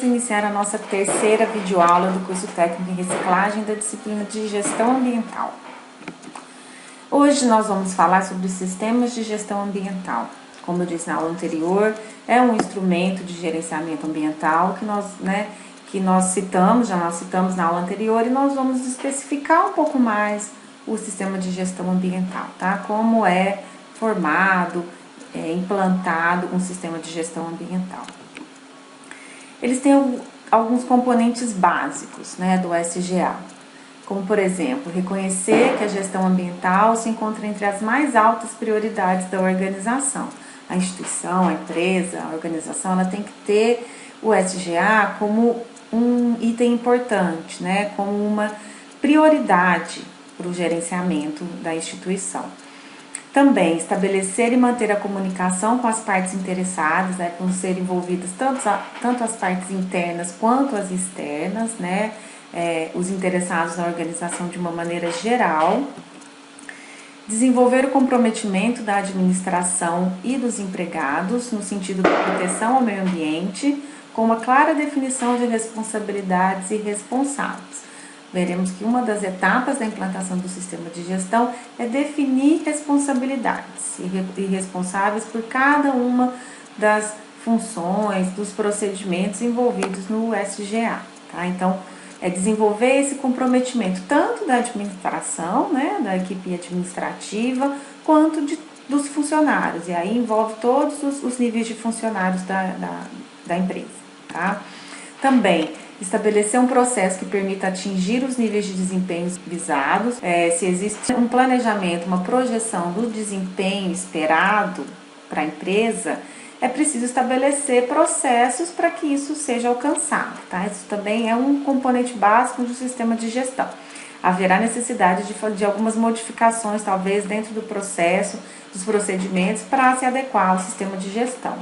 iniciar a nossa terceira videoaula do curso técnico em reciclagem da disciplina de gestão ambiental. Hoje nós vamos falar sobre os sistemas de gestão ambiental. Como eu disse na aula anterior, é um instrumento de gerenciamento ambiental que nós citamos na aula anterior, e nós vamos especificar um pouco mais o sistema de gestão ambiental, tá? Como é formado, implantado um sistema de gestão ambiental. Eles têm alguns componentes básicos, do SGA, como, por exemplo, reconhecer que a gestão ambiental se encontra entre as mais altas prioridades da organização. A instituição, a empresa, a organização, ela tem que ter o SGA como um item importante, como uma prioridade para o gerenciamento da instituição. Também estabelecer e manter a comunicação com as partes interessadas, com ser envolvidas tanto as partes internas quanto as externas, os interessados na organização de uma maneira geral. Desenvolver o comprometimento da administração e dos empregados no sentido da proteção ao meio ambiente, com uma clara definição de responsabilidades e responsáveis. Veremos que uma das etapas da implantação do sistema de gestão é definir responsabilidades e responsáveis por cada uma das funções, dos procedimentos envolvidos no SGA. Tá? Então, é desenvolver esse comprometimento tanto da administração, da equipe administrativa, quanto dos funcionários. E aí envolve todos os níveis de funcionários da empresa. Tá? Também estabelecer um processo que permita atingir os níveis de desempenho visados. Se existe um planejamento, uma projeção do desempenho esperado para a empresa, é preciso estabelecer processos para que isso seja alcançado. Tá? Isso também é um componente básico do sistema de gestão. Haverá necessidade de algumas modificações, talvez, dentro do processo, dos procedimentos, para se adequar ao sistema de gestão.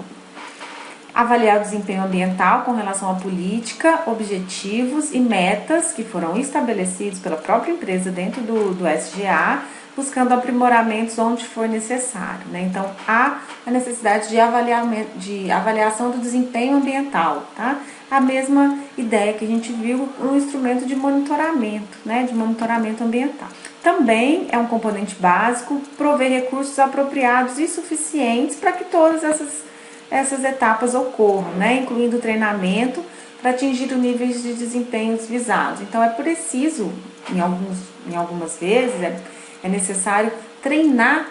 Avaliar o desempenho ambiental com relação à política, objetivos e metas que foram estabelecidos pela própria empresa dentro do SGA, buscando aprimoramentos onde for necessário. Então, há a necessidade de avaliação do desempenho ambiental. Tá? A mesma ideia que a gente viu no instrumento de monitoramento, de monitoramento ambiental. Também é um componente básico prover recursos apropriados e suficientes para que todas essas etapas ocorram, incluindo o treinamento para atingir os níveis de desempenhos visados. Então, é preciso, em algumas vezes, é necessário treinar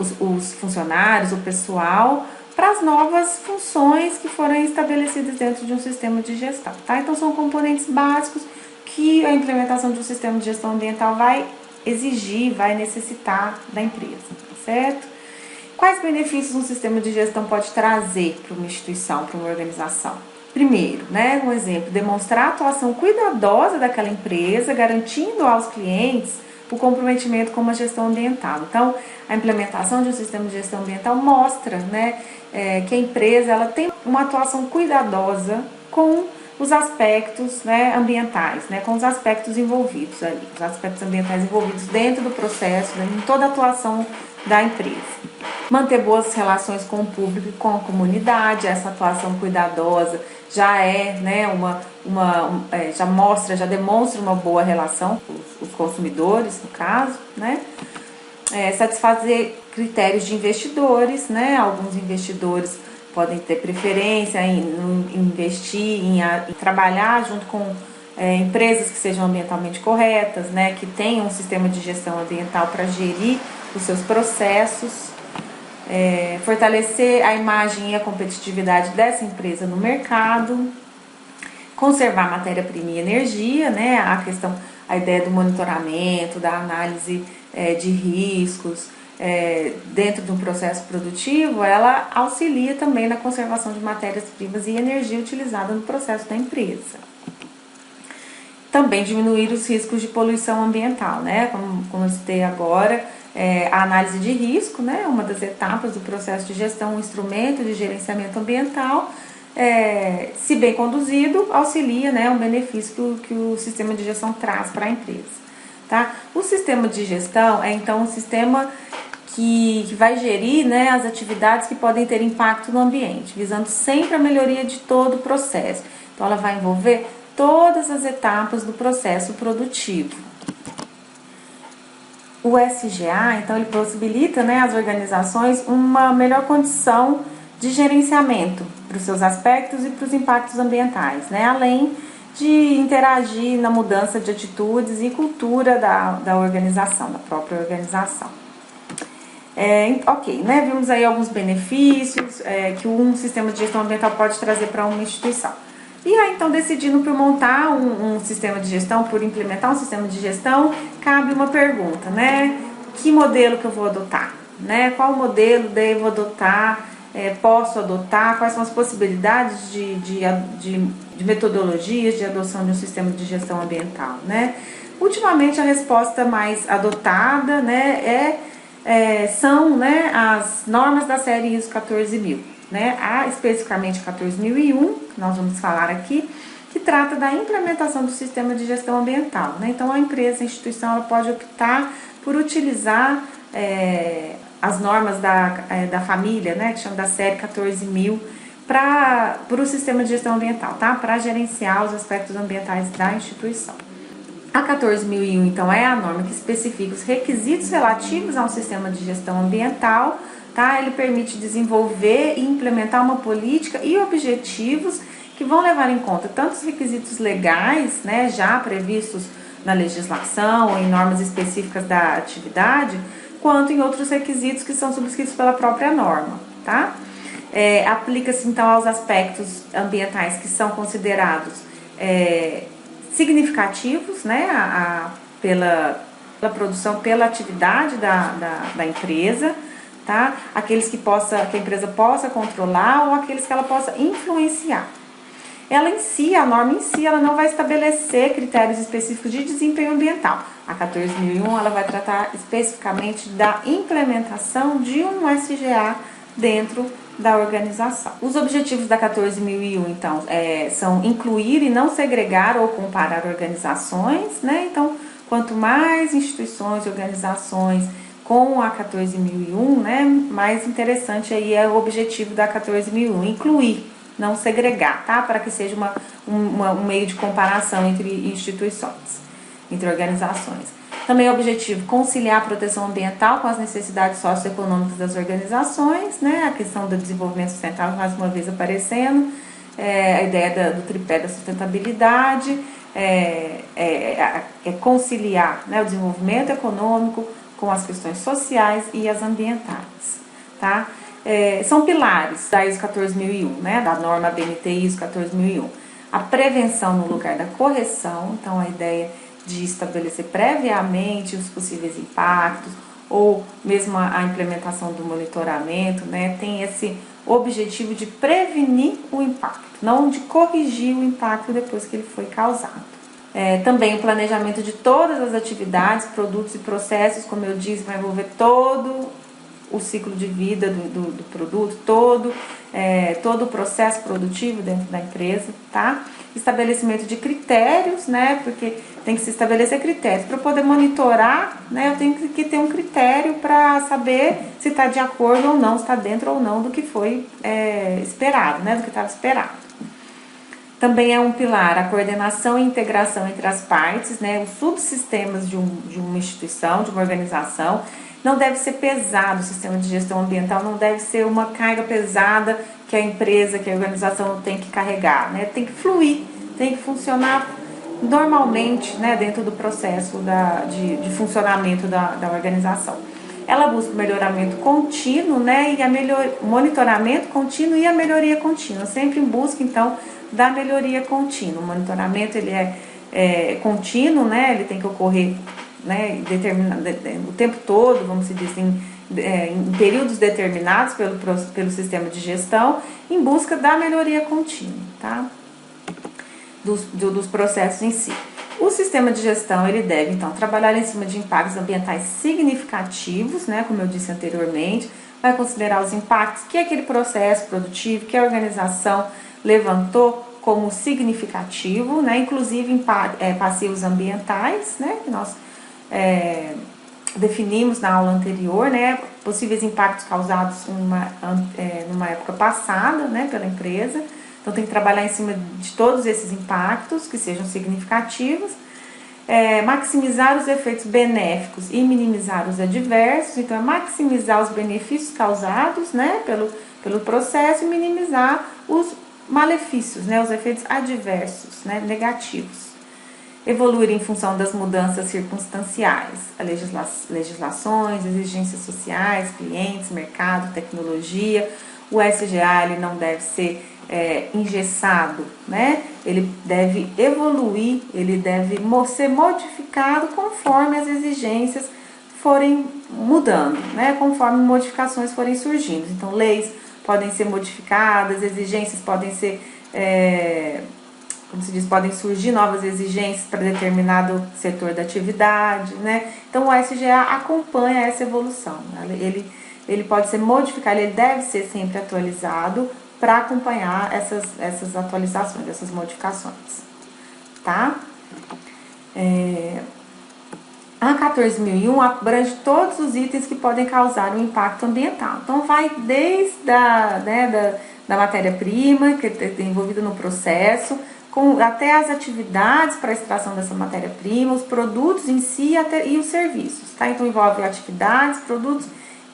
os funcionários, o pessoal, para as novas funções que foram estabelecidas dentro de um sistema de gestão. Tá? Então, são componentes básicos que a implementação de um sistema de gestão ambiental vai exigir, vai necessitar da empresa, tá certo? Quais benefícios um sistema de gestão pode trazer para uma instituição, para uma organização? Primeiro, um exemplo, demonstrar a atuação cuidadosa daquela empresa, garantindo aos clientes o comprometimento com uma gestão ambiental. Então, a implementação de um sistema de gestão ambiental mostra que a empresa ela tem uma atuação cuidadosa com os aspectos ambientais, com os aspectos envolvidos ali, os aspectos ambientais envolvidos dentro do processo, em toda a atuação da empresa. Manter boas relações com o público e com a comunidade. Essa atuação cuidadosa já já demonstra uma boa relação com os consumidores, no caso, satisfazer critérios de investidores, alguns investidores podem ter preferência em investir, em trabalhar junto com empresas que sejam ambientalmente corretas, que tenham um sistema de gestão ambiental para gerir os seus processos. Fortalecer a imagem e a competitividade dessa empresa no mercado, conservar matéria-prima e energia, a ideia do monitoramento, da análise de riscos dentro de um processo produtivo, ela auxilia também na conservação de matérias-primas e energia utilizada no processo da empresa. Também diminuir os riscos de poluição ambiental, como eu citei agora. A análise de risco, uma das etapas do processo de gestão, um instrumento de gerenciamento ambiental, se bem conduzido, auxilia um benefício que o sistema de gestão traz para a empresa. Tá? O sistema de gestão é então um sistema que vai gerir as atividades que podem ter impacto no ambiente, visando sempre a melhoria de todo o processo. Então, ela vai envolver todas as etapas do processo produtivo. O SGA, então, ele possibilita, né, às organizações uma melhor condição de gerenciamento para os seus aspectos e para os impactos ambientais, né, além de interagir na mudança de atitudes e cultura da organização, da própria organização. Ok, né, vimos aí alguns benefícios que um sistema de gestão ambiental pode trazer para uma instituição. E aí, então, decidindo por montar um sistema de gestão, por implementar um sistema de gestão, cabe uma pergunta, né? Que modelo que eu vou adotar? Né? Qual modelo devo adotar? Posso adotar? Quais são as possibilidades de metodologias de adoção de um sistema de gestão ambiental, né? Ultimamente, a resposta mais adotada, né, são, né, as normas da série ISO 14000. Né, há especificamente 14001, que nós vamos falar aqui, que trata da implementação do sistema de gestão ambiental. Né? Então, a empresa, a instituição, ela pode optar por utilizar as normas da família, né, que chama da série 14000, para o sistema de gestão ambiental, tá? Para gerenciar os aspectos ambientais da instituição. A 14001, então, é a norma que especifica os requisitos relativos a um sistema de gestão ambiental. Tá? Ele permite desenvolver e implementar uma política e objetivos que vão levar em conta tanto os requisitos legais, né, já previstos na legislação ou em normas específicas da atividade, quanto em outros requisitos que são subscritos pela própria norma. Tá? Aplica-se então aos aspectos ambientais que são considerados significativos, né, pela produção, pela atividade da empresa. Tá? Aqueles que a empresa possa controlar ou aqueles que ela possa influenciar. Ela em si, a norma em si, ela não vai estabelecer critérios específicos de desempenho ambiental. A 14001, ela vai tratar especificamente da implementação de um SGA dentro da organização. Os objetivos da 14001, então, são incluir e não segregar ou comparar organizações, né? Então, quanto mais instituições e organizações com a 14001, né, mais interessante aí é o objetivo da 14001, incluir, não segregar, tá? Para que seja um meio de comparação entre instituições, entre organizações. Também é o objetivo conciliar a proteção ambiental com as necessidades socioeconômicas das organizações, né? A questão do desenvolvimento sustentável mais uma vez aparecendo, a ideia do tripé da sustentabilidade, conciliar, né, o desenvolvimento econômico com as questões sociais e as ambientais, tá? São pilares da ISO 14001, né, da norma BNT ISO 14001. A prevenção no lugar da correção, então a ideia de estabelecer previamente os possíveis impactos ou mesmo a implementação do monitoramento, né, tem esse objetivo de prevenir o impacto, não de corrigir o impacto depois que ele foi causado. Também o planejamento de todas as atividades, produtos e processos, como eu disse, vai envolver todo o ciclo de vida do produto, todo o processo produtivo dentro da empresa, tá? Estabelecimento de critérios, né? Porque tem que se estabelecer critérios. Para poder monitorar, né? Eu tenho que ter um critério para saber se está de acordo ou não, se está dentro ou não do que foi esperado, né? Do que estava esperado. Também é um pilar a coordenação e integração entre as partes, né, os subsistemas de uma instituição, de uma organização. Não deve ser pesado o sistema de gestão ambiental, não deve ser uma carga pesada que a empresa, que a organização tem que carregar, né? Tem que fluir, tem que funcionar normalmente, né, dentro do processo de funcionamento da organização. Ela busca o melhoramento contínuo, né, e monitoramento contínuo e a melhoria contínua, sempre em busca, então, da melhoria contínua. O monitoramento ele é contínuo, né? Ele tem que ocorrer, né, o tempo todo, vamos dizer assim, em períodos determinados pelo sistema de gestão, em busca da melhoria contínua, tá? Dos processos em si. O sistema de gestão ele deve então trabalhar em cima de impactos ambientais significativos, né? Como eu disse anteriormente, vai considerar os impactos que aquele processo produtivo, que a organização levantou como significativo, né, inclusive passivos ambientais, né, que nós definimos na aula anterior, né, possíveis impactos causados numa época passada, né, pela empresa, Então tem que trabalhar em cima de todos esses impactos que sejam significativos, maximizar os efeitos benéficos e minimizar os adversos. Então é maximizar os benefícios causados, né, pelo processo, e minimizar os malefícios, né, os efeitos adversos, né, negativos. Evoluir em função das mudanças circunstanciais, legislações, exigências sociais, clientes, mercado, tecnologia. O SGA ele não deve ser engessado, né? Ele deve evoluir, ele deve ser modificado conforme as exigências forem mudando, né? Conforme modificações forem surgindo. Então, leis podem ser modificadas, exigências podem ser, como se diz, podem surgir novas exigências para determinado setor da atividade, né? Então, o SGA acompanha essa evolução, né? Ele pode ser modificado, ele deve ser sempre atualizado para acompanhar essas atualizações, essas modificações, tá? A 14.001 abrange todos os itens que podem causar um impacto ambiental. Então, vai desde da matéria-prima, que é envolvida no processo, até as atividades para a extração dessa matéria-prima, os produtos em si e os serviços, tá? Então, envolve atividades, produtos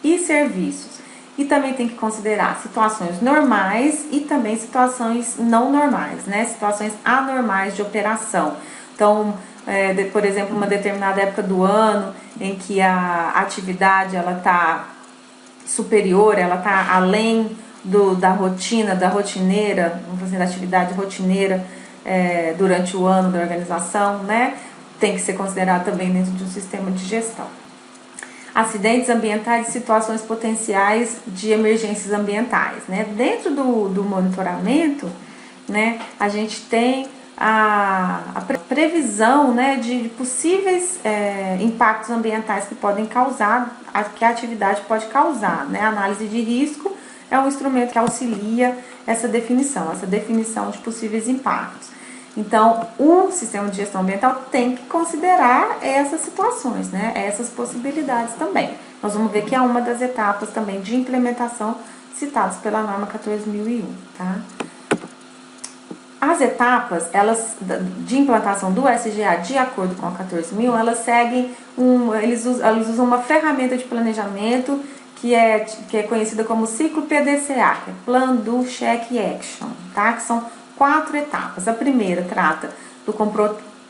e serviços. E também tem que considerar situações normais e também situações não normais, né? Situações anormais de operação. Então, por exemplo, uma determinada época do ano em que a atividade ela está superior, ela está além da rotina, da rotineira, vamos fazer da atividade rotineira durante o ano da organização, né? Tem que ser considerado também dentro de um sistema de gestão. Acidentes ambientais e situações potenciais de emergências ambientais, né? Dentro do monitoramento, né, a gente tem a previsão, né, de possíveis impactos ambientais que podem causar, que a atividade pode causar, né? A análise de risco é um instrumento que auxilia essa definição de possíveis impactos. Então, o sistema de gestão ambiental tem que considerar essas situações, né? Essas possibilidades também. Nós vamos ver que é uma das etapas também de implementação citadas pela norma 14.001, tá? As etapas de implantação do SGA, de acordo com a 14.001, elas seguem eles usam uma ferramenta de planejamento que é conhecida como ciclo PDCA, que é Plan, Do, Check e Action, tá? Que são 4 etapas. A primeira trata do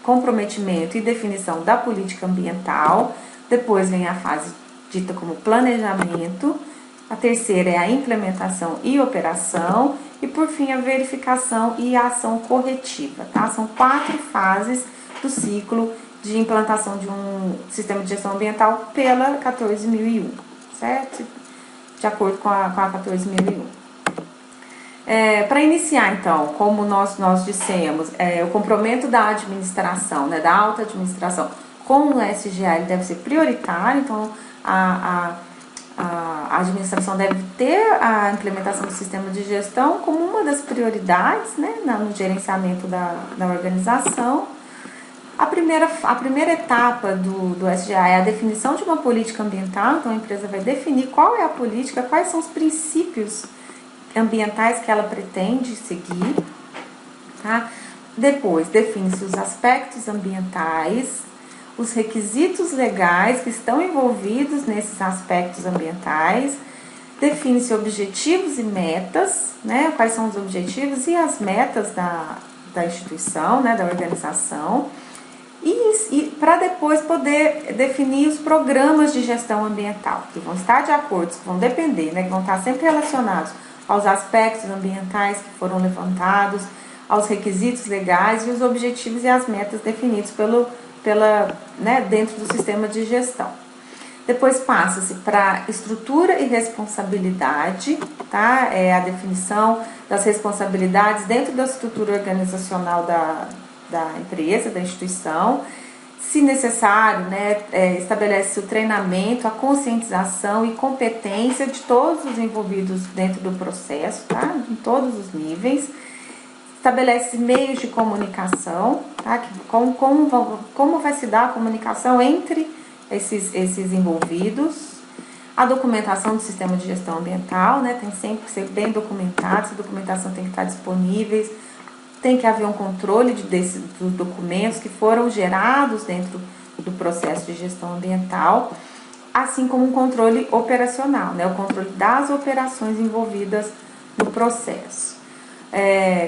comprometimento e definição da política ambiental. Depois vem a fase dita como planejamento. A terceira é a implementação e operação. E por fim a verificação e a ação corretiva, tá? São 4 fases do ciclo de implantação de um sistema de gestão ambiental pela 14.001, certo? De acordo com a 14.001. Para iniciar, então, como nós dissemos, o comprometimento da administração, né, da alta administração com o SGA, ele deve ser prioritário. Então, a administração deve ter a implementação do sistema de gestão como uma das prioridades, né, no gerenciamento da organização. A primeira etapa do SGA é a definição de uma política ambiental. Então, a empresa vai definir qual é a política, quais são os princípios ambientais que ela pretende seguir, tá? Depois, define-se os aspectos ambientais, os requisitos legais que estão envolvidos nesses aspectos ambientais, define-se objetivos e metas, né? Quais são os objetivos e as metas da instituição, né? Da organização, e para depois poder definir os programas de gestão ambiental, que vão estar de acordo, que vão depender, né? Que vão estar sempre relacionados aos aspectos ambientais que foram levantados, aos requisitos legais e os objetivos e as metas definidos dentro do sistema de gestão. Depois passa-se para estrutura e responsabilidade, tá? A definição das responsabilidades dentro da estrutura organizacional da empresa, da instituição. Se necessário, né, estabelece o treinamento, a conscientização e competência de todos os envolvidos dentro do processo, tá? Em todos os níveis. Estabelece meios de comunicação, tá? Como vai se dar a comunicação entre esses envolvidos. A documentação do sistema de gestão ambiental, né, tem sempre que ser bem documentado, essa documentação tem que estar disponível, tem que haver um controle dos documentos que foram gerados dentro do processo de gestão ambiental, assim como um controle operacional, né, o controle das operações envolvidas no processo.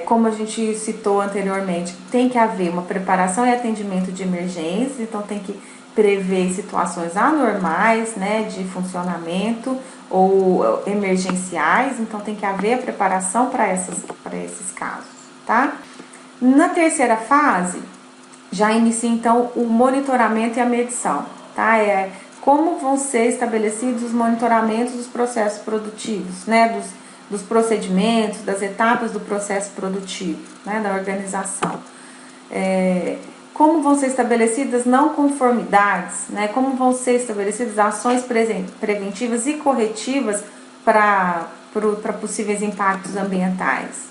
Como a gente citou anteriormente, tem que haver uma preparação e atendimento de emergências, então tem que prever situações anormais, né, de funcionamento ou emergenciais, então tem que haver a preparação para esses casos, tá? Na terceira fase, já inicia então o monitoramento e a medição, tá? Como vão ser estabelecidos os monitoramentos dos processos produtivos, né, dos procedimentos, das etapas do processo produtivo, né, da organização. Como vão ser estabelecidas não conformidades, né? Como vão ser estabelecidas ações preventivas e corretivas para possíveis impactos ambientais.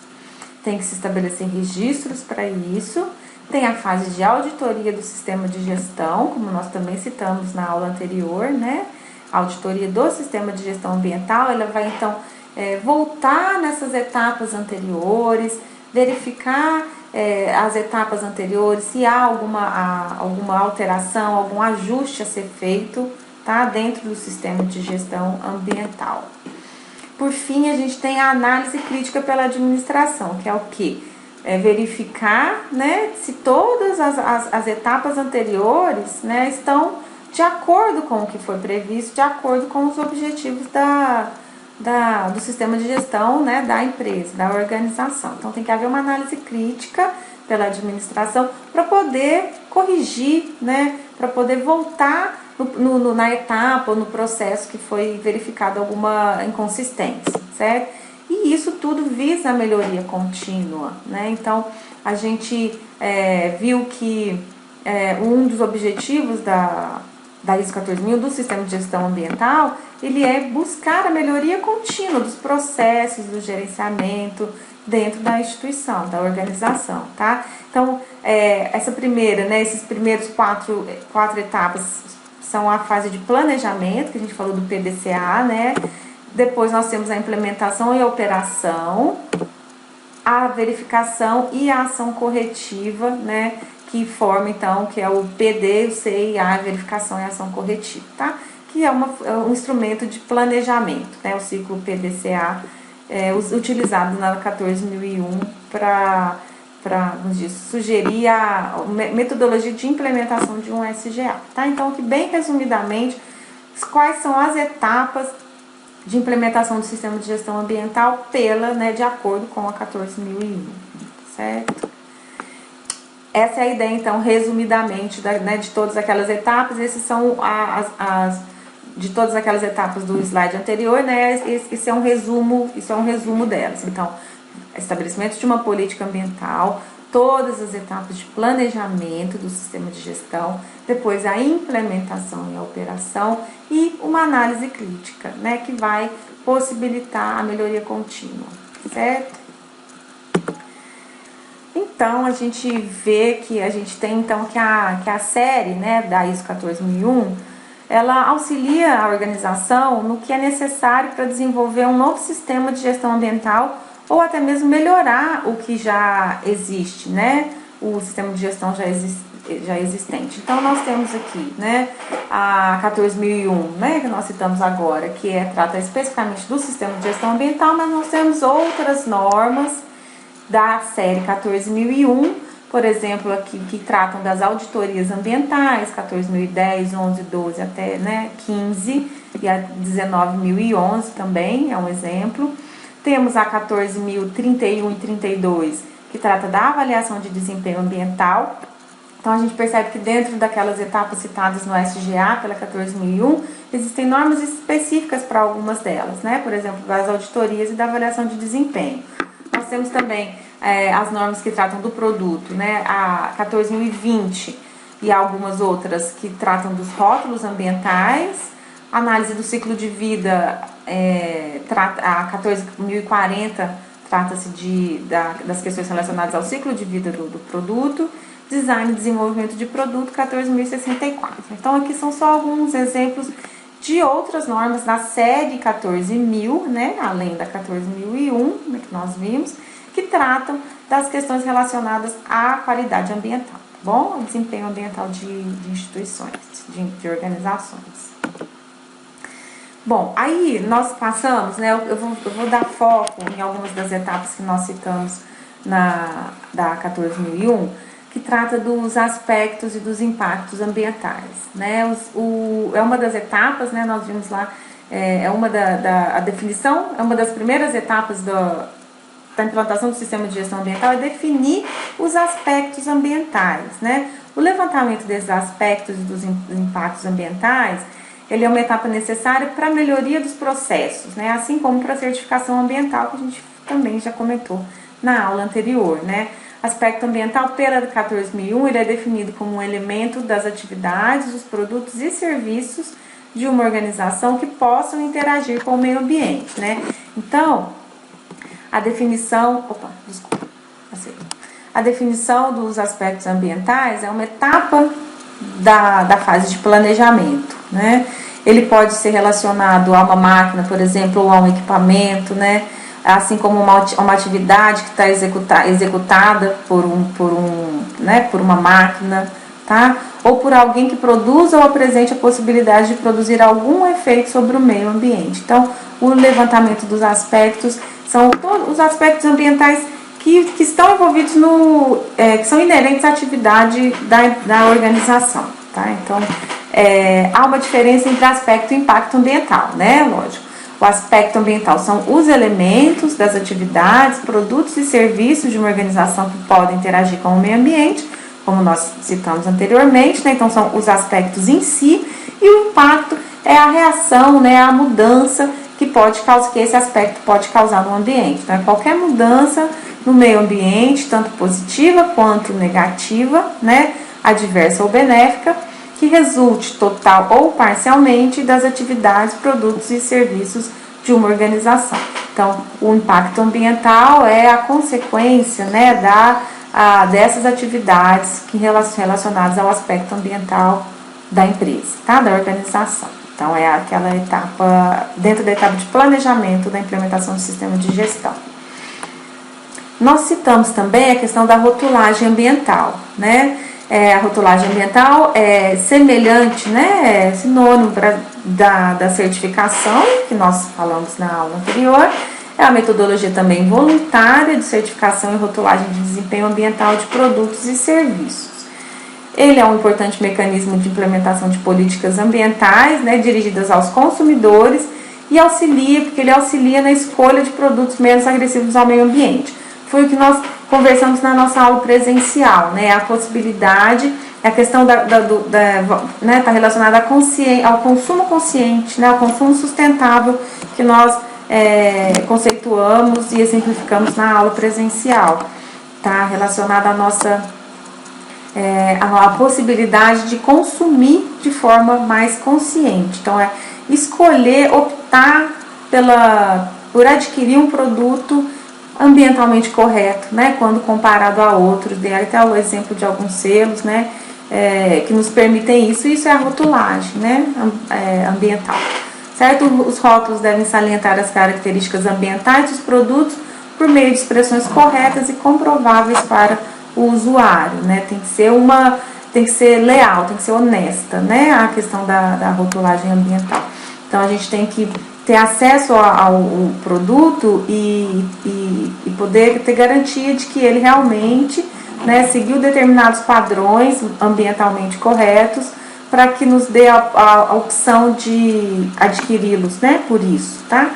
Tem que se estabelecer registros para isso. Tem a fase de auditoria do sistema de gestão, como nós também citamos na aula anterior, né? A auditoria do sistema de gestão ambiental, ela vai então voltar nessas etapas anteriores, verificar as etapas anteriores, se há alguma alteração, algum ajuste a ser feito, tá, dentro do sistema de gestão ambiental. Por fim, a gente tem a análise crítica pela administração, que é o quê? Verificar, né, se todas as etapas anteriores, né, estão de acordo com o que foi previsto, de acordo com os objetivos do sistema de gestão, né, da empresa, da organização. Então tem que haver uma análise crítica pela administração para poder corrigir, né, para poder voltar na etapa ou no processo que foi verificado alguma inconsistência, certo? E isso tudo visa a melhoria contínua, né? Então a gente viu que um dos objetivos da ISO 14000, do sistema de gestão ambiental, ele é buscar a melhoria contínua dos processos, do gerenciamento dentro da instituição, da organização, tá? Então, essa primeira, né, esses primeiros quatro etapas são a fase de planejamento, que a gente falou do PDCA, né? Depois nós temos a implementação e a operação, a verificação e a ação corretiva, né? Que forma, então, que é o PD, o CIA, a verificação e a ação corretiva, tá? Que é um instrumento de planejamento, né? O ciclo PDCA utilizado na 14001 para sugerir a metodologia de implementação de um SGA, tá? Então, aqui, bem resumidamente, quais são as etapas de implementação do sistema de gestão ambiental de acordo com a 14001, certo? Essa é a ideia, então, resumidamente, de todas aquelas etapas. Esses são de todas aquelas etapas do slide anterior, né? Isso é um resumo delas. Então, estabelecimento de uma política ambiental, todas as etapas de planejamento do sistema de gestão, depois a implementação e a operação e uma análise crítica, né? Que vai possibilitar a melhoria contínua, certo? Então, a gente vê que a gente tem, então, que a série, né, da ISO 14001, ela auxilia a organização no que é necessário para desenvolver um novo sistema de gestão ambiental ou até mesmo melhorar o que já existe, né, o sistema de gestão já existente. Então, nós temos aqui, né, a 14001, né, que nós citamos agora, que trata especificamente do sistema de gestão ambiental, mas nós temos outras normas da série 14001, por exemplo, aqui que tratam das auditorias ambientais, 14010, 11, 12 até, né, 15, e a 19011 também é um exemplo. Temos a 14031 e 32, que trata da avaliação de desempenho ambiental. Então a gente percebe que dentro daquelas etapas citadas no SGA, pela 14001, existem normas específicas para algumas delas, né? Por exemplo, das auditorias e da avaliação de desempenho. Nós temos também as normas que tratam do produto, né? A 14020 e algumas outras que tratam dos rótulos ambientais. A análise do ciclo de vida, a 14040 trata-se das questões relacionadas ao ciclo de vida do produto. Design e desenvolvimento de produto, 14064. Então, aqui são só alguns exemplos de outras normas da série 14.000, né, além da 14.001, né, que nós vimos, que tratam das questões relacionadas à qualidade ambiental, tá bom? O desempenho ambiental de instituições, de organizações. Bom, aí nós passamos, né, eu vou dar foco em algumas das etapas que nós citamos da 14.001, que trata dos aspectos e dos impactos ambientais, né? É uma das etapas, né? Nós vimos lá, a definição, é uma das primeiras etapas da implantação do sistema de gestão ambiental, é definir os aspectos ambientais, né? O levantamento desses aspectos e dos impactos ambientais, ele é uma etapa necessária para a melhoria dos processos, né? Assim como para a certificação ambiental, que a gente também já comentou na aula anterior, né? Aspecto ambiental, pela 14.001, ele é definido como um elemento das atividades, dos produtos e serviços de uma organização que possam interagir com o meio ambiente, né? Então, a definição dos aspectos ambientais é uma etapa da fase de planejamento, né? Ele pode ser relacionado a uma máquina, por exemplo, ou a um equipamento, né? Assim como uma atividade que está executada por uma máquina, tá? Ou por alguém que produza ou apresente a possibilidade de produzir algum efeito sobre o meio ambiente. Então, o levantamento dos aspectos são todos os aspectos ambientais que estão envolvidos que são inerentes à atividade da organização, tá? Então, há uma diferença entre aspecto e impacto ambiental, né? Lógico. O aspecto ambiental são os elementos das atividades, produtos e serviços de uma organização que podem interagir com o meio ambiente, como nós citamos anteriormente, né? Então são os aspectos em si, e o impacto é a reação, né? A mudança que esse aspecto pode causar no ambiente. Então, qualquer mudança no meio ambiente, tanto positiva quanto negativa, né? Adversa ou benéfica, que resulte total ou parcialmente das atividades, produtos e serviços de uma organização. Então, o impacto ambiental é a consequência, né, dessas atividades relacionadas ao aspecto ambiental da empresa, tá, da organização. Então, é aquela etapa, dentro da etapa de planejamento da implementação do sistema de gestão. Nós citamos também a questão da rotulagem ambiental, né? A rotulagem ambiental é semelhante, né, sinônimo da certificação, que nós falamos na aula anterior. É a metodologia também voluntária de certificação e rotulagem de desempenho ambiental de produtos e serviços. Ele é um importante mecanismo de implementação de políticas ambientais, né, dirigidas aos consumidores, e porque ele auxilia na escolha de produtos menos agressivos ao meio ambiente. Foi o que nós conversamos na nossa aula presencial, né? A possibilidade, a questão né, tá relacionada ao consumo consciente, né? Ao consumo sustentável que nós conceituamos e exemplificamos na aula presencial, tá? Relacionada à possibilidade de consumir de forma mais consciente. Então, optar por adquirir um produto ambientalmente correto, né, quando comparado a outros. Dei até o exemplo de alguns selos, né, que nos permitem isso. Isso é a rotulagem, né, ambiental, certo? Os rótulos devem salientar as características ambientais dos produtos por meio de expressões corretas e comprováveis para o usuário, né? Tem que ser leal, tem que ser honesta, né, a questão da rotulagem ambiental. Então, a gente tem que ter acesso ao produto e poder ter garantia de que ele realmente, né, seguiu determinados padrões ambientalmente corretos, para que nos dê a opção de adquiri-los, né, por isso, tá?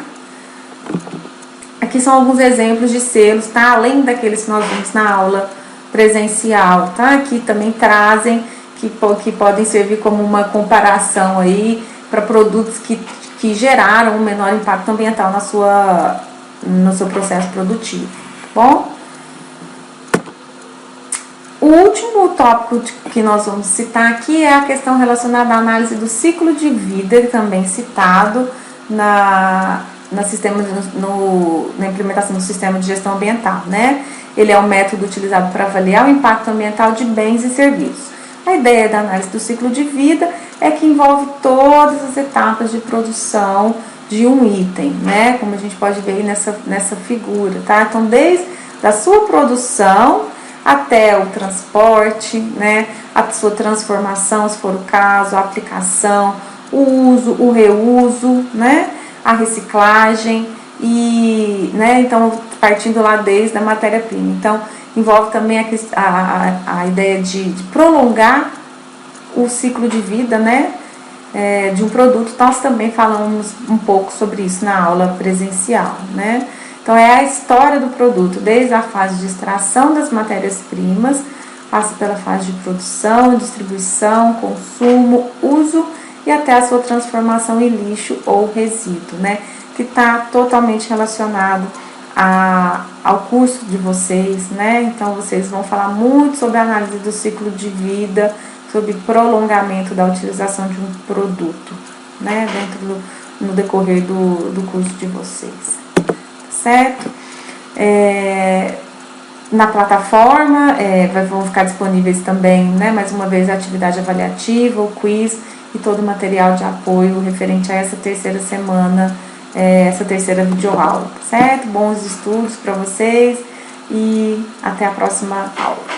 Aqui são alguns exemplos de selos, tá? Além daqueles que nós vimos na aula presencial, tá? Aqui também trazem, que podem servir como uma comparação aí para produtos que geraram um menor impacto ambiental no seu processo produtivo, tá bom? O último tópico que nós vamos citar aqui é a questão relacionada à análise do ciclo de vida, também citado na implementação do sistema de gestão ambiental, né? Ele é um método utilizado para avaliar o impacto ambiental de bens e serviços. A ideia da análise do ciclo de vida é que envolve todas as etapas de produção de um item, né? Como a gente pode ver aí nessa figura, tá? Então, desde a sua produção até o transporte, né? A sua transformação, se for o caso, a aplicação, o uso, o reuso, né? A reciclagem e, né? Então, partindo lá desde a matéria-prima. Então, envolve também a ideia de prolongar o ciclo de vida, né? De um produto. Nós também falamos um pouco sobre isso na aula presencial, né? Então, é a história do produto, desde a fase de extração das matérias-primas, passa pela fase de produção, distribuição, consumo, uso e até a sua transformação em lixo ou resíduo, né? Que está totalmente relacionado ao curso de vocês, né? Então, vocês vão falar muito sobre a análise do ciclo de vida, sobre prolongamento da utilização de um produto, né? No decorrer do curso de vocês, certo? Na plataforma vão ficar disponíveis também, né, mais uma vez, a atividade avaliativa, o quiz e todo o material de apoio referente a essa terceira semana, essa terceira videoaula, certo? Bons estudos para vocês e até a próxima aula.